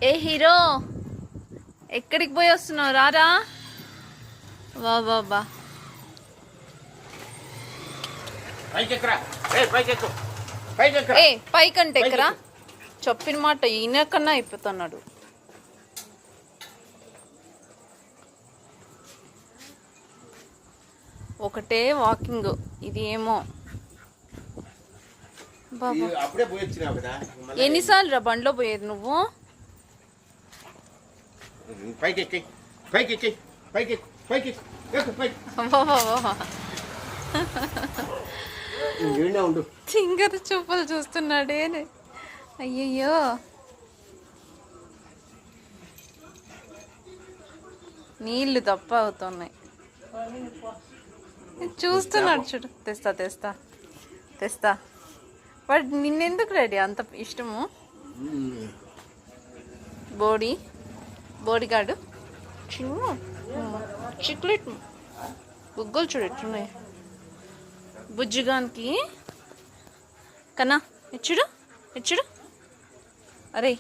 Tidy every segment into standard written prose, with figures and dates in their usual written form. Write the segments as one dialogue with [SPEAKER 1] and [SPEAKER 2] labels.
[SPEAKER 1] ఏ hero, ఎక్కడికి పోయి వస్తున్నావు? రారా. వా బాబా, ఏ పైకంటే ఎక్కరా. చెప్పిన మాట ఈయనకన్నా అయిపోతున్నాడు. ఒకటే వాకింగ్, ఇది ఏమో బాబా. ఎన్నిసార్లు రా బండ్లో పోయేది నువ్వు? చింగర చూపులు చూస్తున్నాడే. అయ్యయ్యో, నీళ్ళు తప్ప అవుతున్నాయి. చూస్తున్నాడు చూడు. తెస్తా తెస్తా తెస్తా. బట్ నిన్నెందుకు రెడీ అంత ఇష్టము? బోడిగాడు చిన్న చిక్లెట్ బుగ్గలు చూడు ఎట్లున్నాయి బుజ్జిగానికి. కన్నా ఇచ్చుడు ఇచ్చుడు. అరే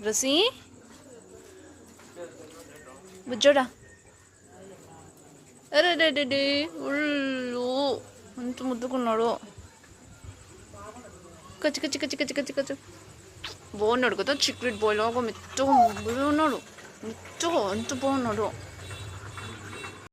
[SPEAKER 1] రుసి బుజ్జోడా. అరే డే ఉళ్ళు ఎంత ముద్దుకున్నాడు. కచ్చి కచ్చి కచ్చి కచ్చి కచ్చి కచ్చు బాగున్నాడు కదా. చిక్లెట్ బాయ్ లాగా మెత్తగా ఉన్నాడు. మెత్తగా ఎంత బాగున్నాడు.